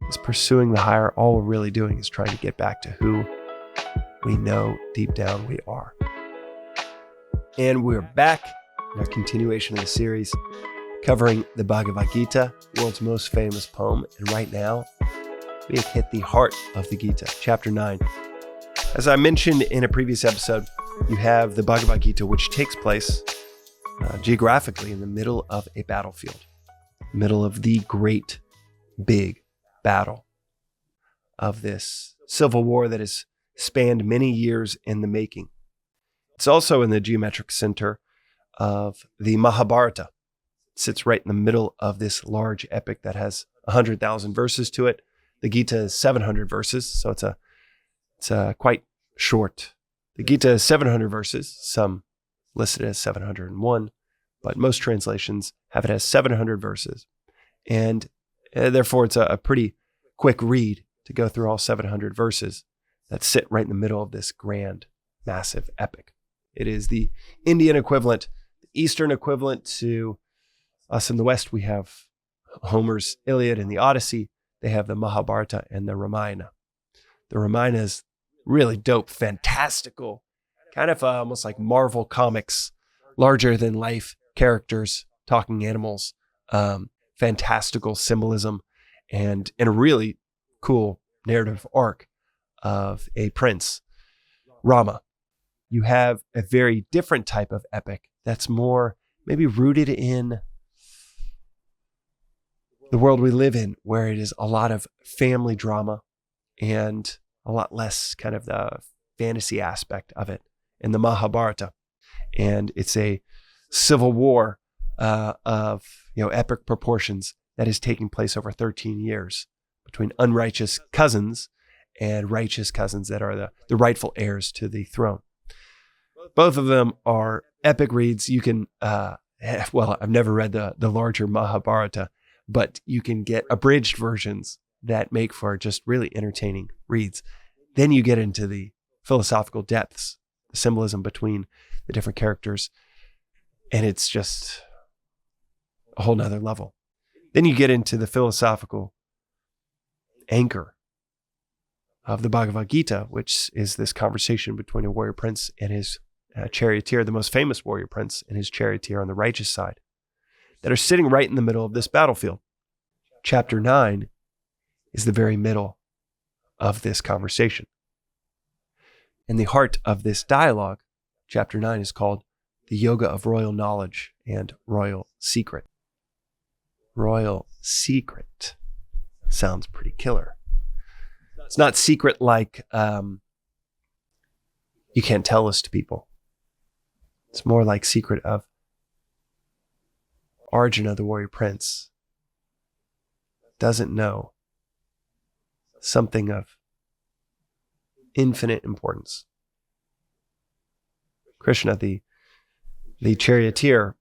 is pursuing the higher, all we're really doing is trying to get back to who we know deep down we are. And we're back in our continuation of the series covering the Bhagavad Gita, the world's most famous poem. And right now, we have hit the heart of the Gita, chapter 9. As I mentioned in a previous episode, you have the Bhagavad Gita, which takes place geographically in the middle of a battlefield, middle of the great big battle of this civil war that has spanned many years in the making. It's also in the geometric center of the Mahabharata. It sits right in the middle of this large epic that has 100,000 verses to it. The Gita is 700 verses, so it's quite short. The Gita is 700 verses, some listed as 701, but most translations have it as 700 verses. And therefore, it's a pretty quick read to go through all 700 verses that sit right in the middle of this grand, massive epic. It is the Indian equivalent, the Eastern equivalent to us in the West. We have Homer's Iliad and the Odyssey. They have the Mahabharata and the Ramayana. The Ramayana is really dope, fantastical, kind of almost like Marvel Comics, larger than life characters, talking animals, fantastical symbolism, and a really cool narrative arc of a prince, Rama. You have a very different type of epic that's more maybe rooted in the world we live in, where it is a lot of family drama and a lot less kind of the fantasy aspect of it in the Mahabharata. And it's a civil war of epic proportions that is taking place over 13 years between unrighteous cousins and righteous cousins that are the rightful heirs to the throne. Both of them are epic reads. You can, I've never read the larger Mahabharata, but you can get abridged versions that make for just really entertaining reads. Then you get into the philosophical depths, the symbolism between the different characters, and it's just a whole nother level. Then you get into the philosophical anchor of the Bhagavad Gita, which is this conversation between a warrior prince and his charioteer, the most famous warrior prince and his charioteer on the righteous side, that are sitting right in the middle of this battlefield. Chapter 9 is the very middle of this conversation. And the heart of this dialogue, chapter 9, is called The Yoga of Royal Knowledge and Royal Secret. Royal Secret sounds pretty killer. It's not secret like you can't tell this to people. It's more like secret of Arjuna, the warrior prince, doesn't know something of infinite importance. Krishna, the charioteer,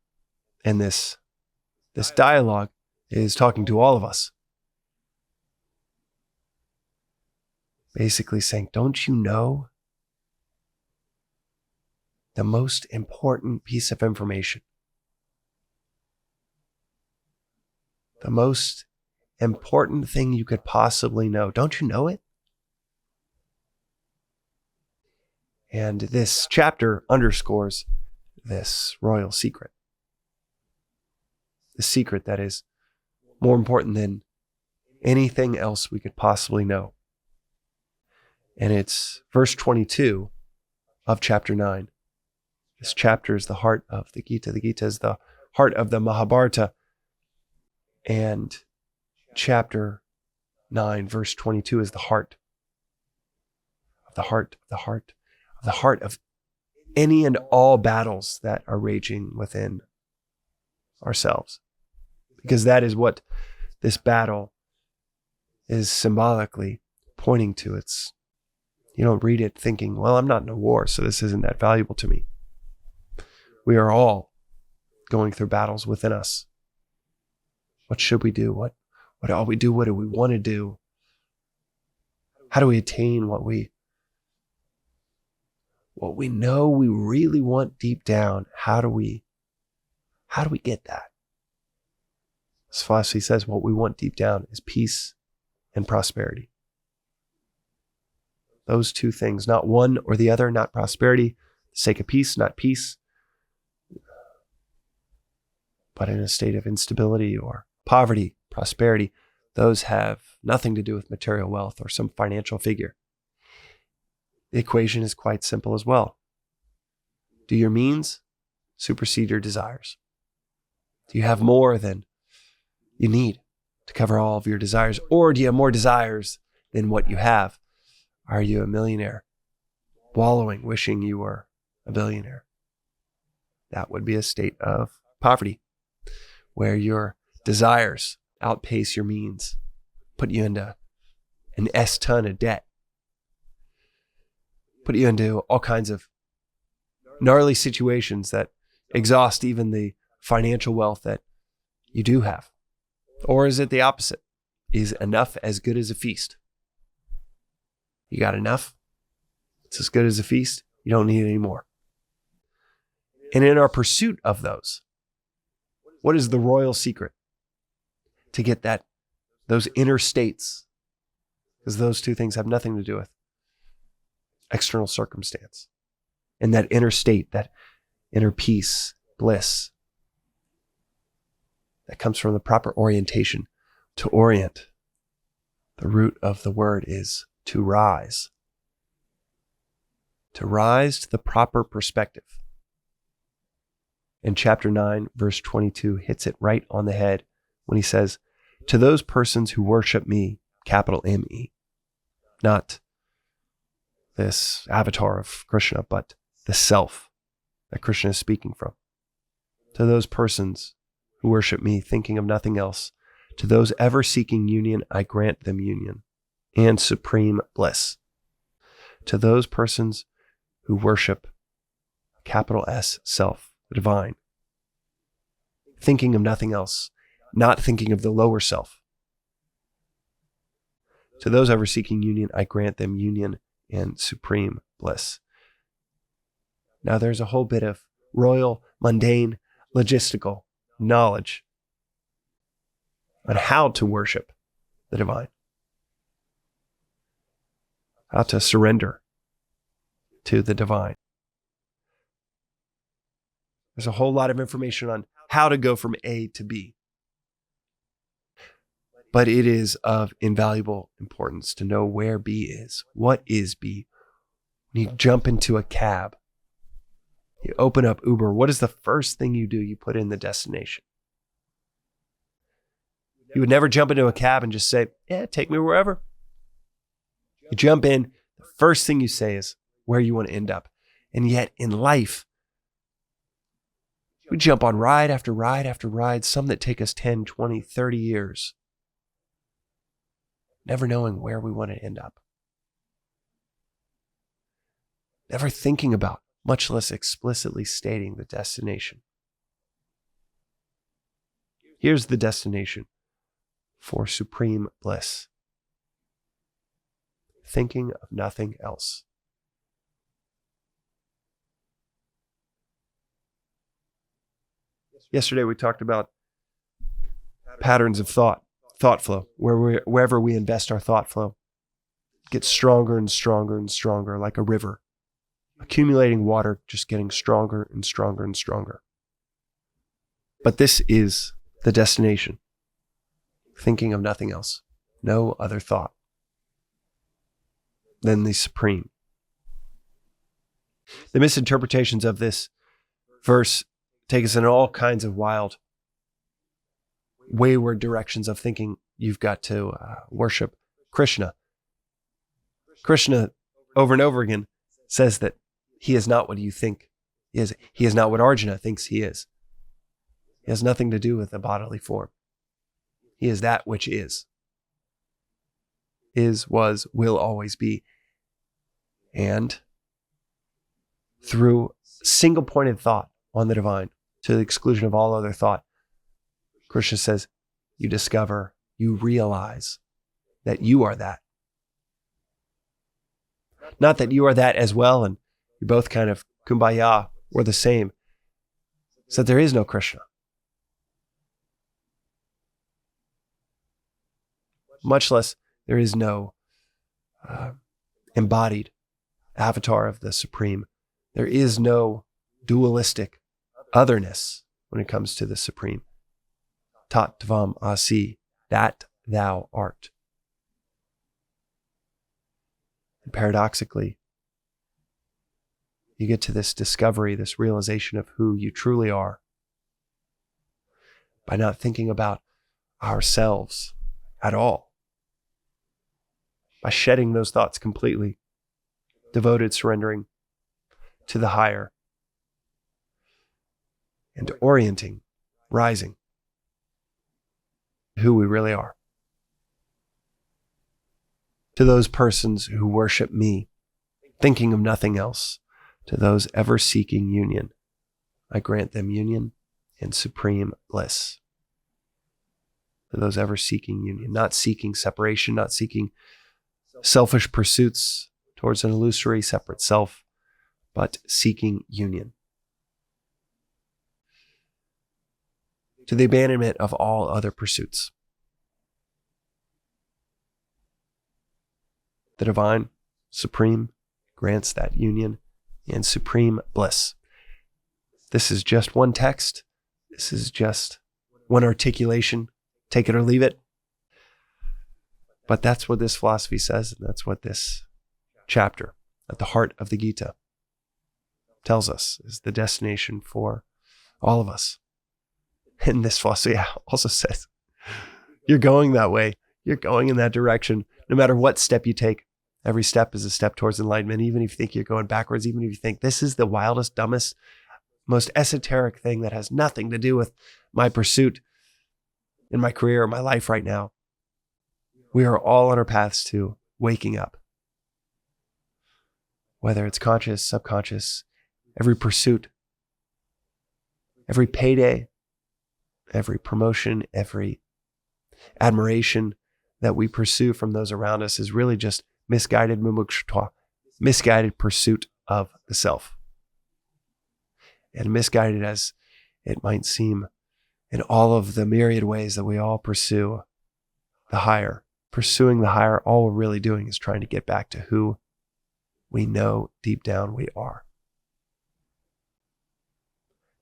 in this dialogue is talking to all of us. Basically saying, don't you know the most important piece of information? The most important thing you could possibly know. Don't you know it? And this chapter underscores this royal secret. The secret that is more important than anything else we could possibly know. And it's verse 22 of chapter 9. This chapter is the heart of the Gita. The Gita is the heart of the Mahabharata. And chapter 9, verse 22 is the heart of any and all battles that are raging within ourselves. Because that is what this battle is symbolically pointing to. You don't read it thinking, well, I'm not in a war, so this isn't that valuable to me. We are all going through battles within us. What should we do? What ought we do? What do we want to do? How do we attain what we know we really want deep down? How do we get that? As Philosophy says, what we want deep down is peace and prosperity. Those two things, not one or the other, not prosperity, for the sake of peace, not peace, but in a state of instability or poverty, prosperity, those have nothing to do with material wealth or some financial figure. The equation is quite simple as well. Do your means supersede your desires? Do you have more than you need to cover all of your desires? Or do you have more desires than what you have? Are you a millionaire, wallowing, wishing you were a billionaire? That would be a state of poverty, where your desires outpace your means, put you into an S-ton of debt, put you into all kinds of gnarly situations that exhaust even the financial wealth that you do have. Or is it the opposite? Is enough as good as a feast? You got enough? It's as good as a feast. You don't need any more. And in our pursuit of those, what is the royal secret to get those inner states? Because those two things have nothing to do with external circumstance. And that inner state, that inner peace, bliss, that comes from the proper orientation. To orient, the root of the word is to rise. To rise to the proper perspective. And chapter 9, verse 22 hits it right on the head when he says, to those persons who worship me, capital M-E, not this avatar of Krishna, but the self that Krishna is speaking from. To those persons who worship me, thinking of nothing else, to those ever seeking union, I grant them union and supreme bliss. To those persons who worship, capital S, self, the divine, thinking of nothing else, not thinking of the lower self. To those ever seeking union, I grant them union and supreme bliss. Now there's a whole bit of royal, mundane, logistical knowledge on how to worship the divine, how to surrender to the divine. There's a whole lot of information on how to go from A to B. But it is of invaluable importance to know where B is. What is B? When you jump into a cab, you open up Uber, what is the first thing you do? You put in the destination. You would never jump into a cab and just say, yeah, take me wherever. You jump in, the first thing you say is where you want to end up. And yet in life, we jump on ride after ride after ride, some that take us 10, 20, 30 years, never knowing where we want to end up. Never thinking about, much less explicitly stating the destination. Here's the destination for supreme bliss. Thinking of nothing else. Yesterday we talked about patterns of thought flow, wherever we invest our thought flow, gets stronger and stronger and stronger, like a river. Accumulating water, just getting stronger and stronger and stronger. But this is the destination. Thinking of nothing else. No other thought than the supreme. The misinterpretations of this verse take us in all kinds of wild, wayward directions of thinking you've got to worship Krishna. Krishna, over and over again, says that he is not what you think he is. He is not what Arjuna thinks he is. He has nothing to do with the bodily form. He is that which is, was, will always be. And through single-pointed thought on the divine, to the exclusion of all other thought, Krishna says, you discover, you realize that you are that. Not that you are that as well, and you're both kind of kumbaya, we're the same. So there is no Krishna. Much less There is no embodied avatar of the Supreme. There is no dualistic otherness when it comes to the Supreme. Tat tvam asi, that thou art. And paradoxically, you get to this discovery, this realization of who you truly are by not thinking about ourselves at all, by shedding those thoughts completely, devoted, surrendering to the higher, and orienting, rising, who we really are. To those persons who worship me, thinking of nothing else, to those ever seeking union, I grant them union and supreme bliss. To those ever seeking union, not seeking separation, not seeking selfish pursuits towards an illusory separate self, but seeking union. To the abandonment of all other pursuits. The divine, supreme, grants that union and supreme bliss. This is just one text. This is just one articulation. Take it or leave it. But that's what this philosophy says, and that's what this chapter at the heart of the Gita tells us is the destination for all of us. And this philosophy also says, you're going that way. You're going in that direction. No matter what step you take, every step is a step towards enlightenment. Even if you think you're going backwards, even if you think this is the wildest, dumbest, most esoteric thing that has nothing to do with my pursuit in my career or my life right now, we are all on our paths to waking up. Whether it's conscious, subconscious, every pursuit, every payday, every promotion, every admiration that we pursue from those around us is really just misguided mumukshutva, misguided pursuit of the self. And misguided as it might seem in all of the myriad ways that we all pursue the higher. Pursuing the higher, all we're really doing is trying to get back to who we know deep down we are.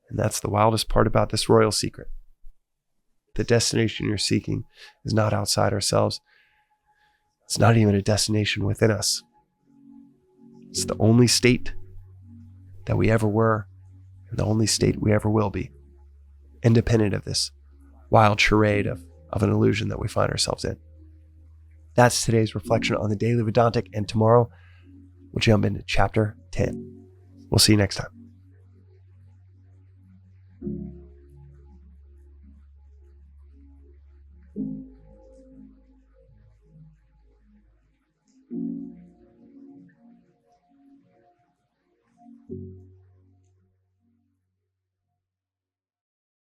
And that's the wildest part about this royal secret. The destination you're seeking is not outside ourselves. It's not even a destination within us. It's the only state that we ever were, and the only state we ever will be, independent of this wild charade of an illusion that we find ourselves in. That's today's reflection on the Daily Vedantic, and tomorrow we'll jump into chapter 10. We'll see you next time.